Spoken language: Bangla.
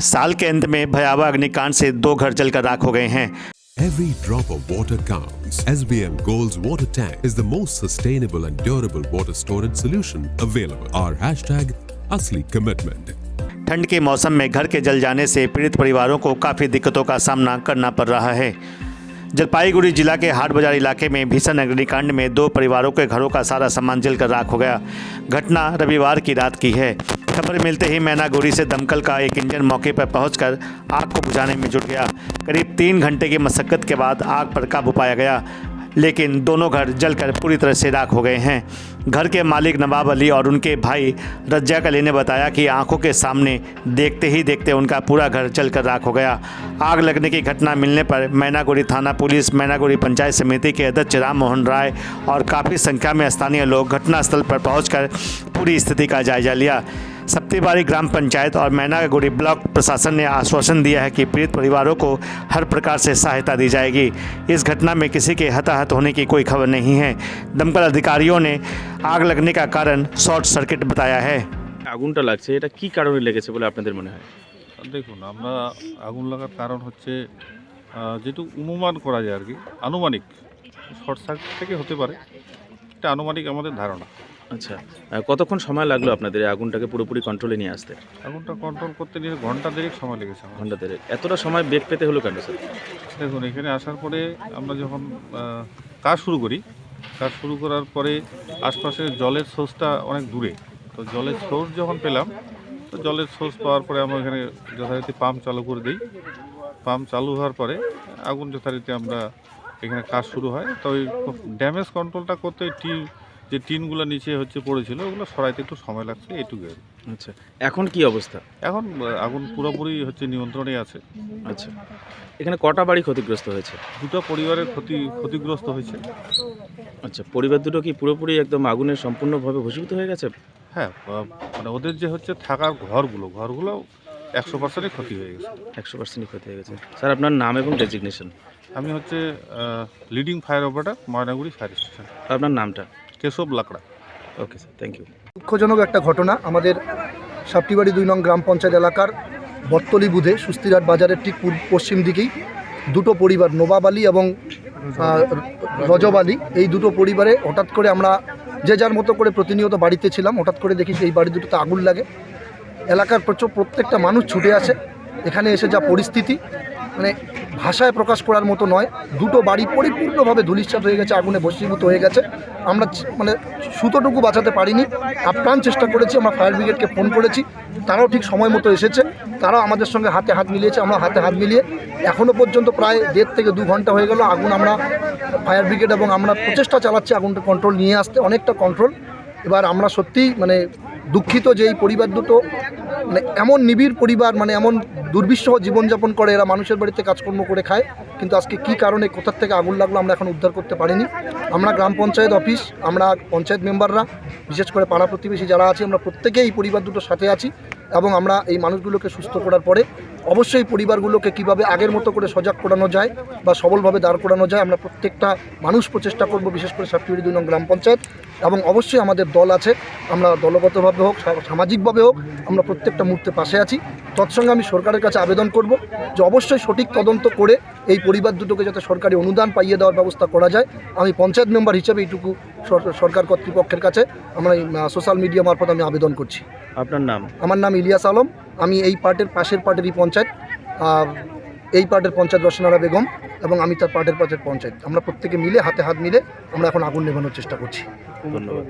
साल के अंत में भयावह अग्निकांड से 2 घर जलकर राख हो गए हैं। Every drop of water counts. SBM Gold's water tank is the most sustainable and durable water storage solution available. Our hashtag Asli Commitment. ठंड के मौसम में घर के जल जाने से पीड़ित परिवारों को काफ़ी दिक्कतों का सामना करना पड़ रहा है। जलपाईगुड़ी जिला के हाट बाजार इलाके में भीषण अग्निकांड में 2 परिवारों के घरों का सारा सामान जलकर राख हो गया। घटना रविवार की रात की है। खबर मिलते ही मैनागुड़ी से दमकल का एक इंजन मौके पर पहुंचकर आग को बुझाने में जुट गया। करीब 3 घंटे की मशक्कत के बाद आग पर काबू पाया गया, लेकिन दोनों घर जलकर पूरी तरह से राख हो गए हैं। घर के मालिक नवाब अली और उनके भाई रज्जाक अली ने बताया कि आंखों के सामने देखते ही देखते उनका पूरा घर जलकर राख हो गया। आग लगने की घटना मिलने पर मैनागुड़ी थाना पुलिस, मैनागुड़ी पंचायत समिति के अध्यक्ष राम मोहन राय और काफ़ी संख्या में स्थानीय लोग घटनास्थल पर पहुंचकर पूरी स्थिति का जायजा लिया। सप्तीबारी ग्राम पंचायत और मैनागुड़ी ब्लॉक प्रशासन ने आश्वासन दिया है कि पीड़ित परिवारों को हर प्रकार से सहायता दी जाएगी। इस घटना में किसी के हताहत होने की कोई खबर नहीं है। दमकल अधिकारियों ने आग लगने का कारण शॉर्ट सर्किट बताया है। আগুনটা লাগছে এটা কি কারণে লেগেছে বলে আপনাদের মনে হয়? দেখুন, আমরা আগুন লাগার কারণ হচ্ছে যেটুকু অনুমান করা যায় আর কি, আনুমানিক শর্ট সার্কিট থেকে হতে পারে, এটা আনুমানিক আমাদের ধারণা। আচ্ছা, কতক্ষণ সময় লাগলো আপনাদের এই আগুনটাকে পুরোপুরি কন্ট্রোলে নিয়ে আসতে? আগুনটা কন্ট্রোল করতে নিয়ে ঘন্টা দেড়েক সময় লেগেছে আমার। ঘন্টা দেড়েক। এতটা সময় বেগ পেতে হলো কেন স্যার? দেখুন, এখানে আসার পরে আমরা যখন কাজ শুরু করি, কাজ শুরু করার পরে আশপাশে জলের সোর্সটা অনেক দূরে, তো জলের সোর্স যখন পেলাম, তো জলের সোর্স পাওয়ার পরে আমরা এখানে যথারীতি পাম্প চালু করে দিই। পাম্প চালু হওয়ার পরে আগুন যথারীতি আমরা এখানে কাজ শুরু হয়। তো ওই ড্যামেজ কন্ট্রোলটা করতে যে টিনগুলো নিচে হচ্ছে পড়েছিল ওগুলো সরাইতে একটু সময় লাগছে, এটুকু। আচ্ছা, এখন কি অবস্থা? এখন আগুন পুরোপুরি হচ্ছে নিয়ন্ত্রণে আছে। আচ্ছা, এখানে কটা বাড়ি ক্ষতিগ্রস্ত হয়েছে? 2টা পরিবারের ক্ষতিগ্রস্ত হয়েছে। আচ্ছা, পরিবার দুটো কি পুরোপুরি একদম আগুনের সম্পূর্ণভাবে ভস্মীভূত হয়ে গেছে? হ্যাঁ, মানে ওদের যে হচ্ছে থাকার ঘরগুলো 100% ক্ষতি হয়ে গেছে। 100% ক্ষতি হয়ে গেছে। স্যার, আপনার নাম এবং ডেজিগনেশন? আমি হচ্ছে leading fire operator, Moynaguri fire station. আপনার নামটা? Keshab Lakra. Okay sir, thank you. দুঃখজনক একটা ঘটনা আমাদের সাপ্তিবাড়ি 2 নং গ্রাম পঞ্চায়েত এলাকার বত্তলি বুধে সুস্তিরহাট বাজারের ঠিক পশ্চিম দিকেই 2টো পরিবার, নবাব আলী এবং রজব আলী, এই 2টো পরিবারে হঠাৎ করে আমরা যে যার মতো করে প্রতিনিয়ত বাড়িতে ছিলাম। হঠাৎ করে দেখি এই বাড়ি দুটোতে আগুন লাগে। এলাকার প্রত্যেকটা মানুষ ছুটে আসে। এখানে এসে যা পরিস্থিতি, মানে ভাষায় প্রকাশ করার মতো নয়। 2টো বাড়ি পরিপূর্ণভাবে ধূলিসাৎ হয়ে গেছে, আগুনে ভস্মীভূত হয়ে গেছে। আমরা মানে সুতোটুকু বাঁচাতে পারিনি, আপ্রাণ চেষ্টা করেছি। আমরা ফায়ার ব্রিগেডকে ফোন করেছি, তারাও ঠিক সময় মতো এসেছে। তারাও আমাদের সঙ্গে হাতে হাত মিলিয়েছে, আমরা হাতে হাত মিলিয়ে এখনও পর্যন্ত প্রায় 1.5 থেকে 2 ঘন্টা হয়ে গেল। আগুন আমরা ফায়ার ব্রিগেড এবং আমরা প্রচেষ্টা চালাচ্ছি আগুনটা কন্ট্রোল নিয়ে আসতে, অনেকটা কন্ট্রোল। এবার আমরা সত্যিই মানে দুঃখিত যে এই পরিবার দুটো মানে এমন নিবিড় পরিবার, মানে এমন দুর্বিষহ জীবনযাপন করে, এরা মানুষের বাড়িতে কাজকর্ম করে খায়, কিন্তু আজকে কী কারণে কোথার থেকে আগুন লাগলো আমরা এখন উদ্ধার করতে পারিনি। আমরা গ্রাম পঞ্চায়েত অফিস, আমরা পঞ্চায়েত মেম্বাররা, বিশেষ করে পাড়া প্রতিবেশী যারা আছি, আমরা প্রত্যেকেই এই পরিবার দুটোর সাথে আছি এবং আমরা এই মানুষগুলোকে সুস্থ করার পরে অবশ্যই পরিবারগুলোকে কীভাবে আগের মতো করে সজাগ করানো যায় বা সবলভাবে দাঁড় করানো যায় আমরা প্রত্যেকটা মানুষ প্রচেষ্টা করব, বিশেষ করে সাপ্তিবাড়ি 2 নং গ্রাম পঞ্চায়েত। এবং অবশ্যই আমাদের দল আছে, আমরা দলগতভাবে হোক সামাজিকভাবে হোক আমরা প্রত্যেকটা মুহূর্তে পাশে আছি। তৎসঙ্গে আমি সরকারের কাছে আবেদন করব যে অবশ্যই সঠিক তদন্ত করে এই পরিবার দুটোকে যাতে সরকারি অনুদান পাইয়ে দেওয়ার ব্যবস্থা করা যায়। আমি পঞ্চায়েত মেম্বার হিসেবে এইটুকু সরকার কর্তৃপক্ষের কাছে আমরা সোশ্যাল মিডিয়া মারফত আমি আবেদন করছি। আপনার নাম? আমার নাম ইলিয়াস আলম। আমি এই পাশের পার্টেরই পঞ্চায়েত, এই পার্টের পঞ্চায়েত রসনারা বেগম এবং আমি তার পাশের পঞ্চায়েত। আমরা প্রত্যেকে মিলে হাতে হাত মিলে আমরা এখন আগুন নেভানোর চেষ্টা করছি। ধন্যবাদ।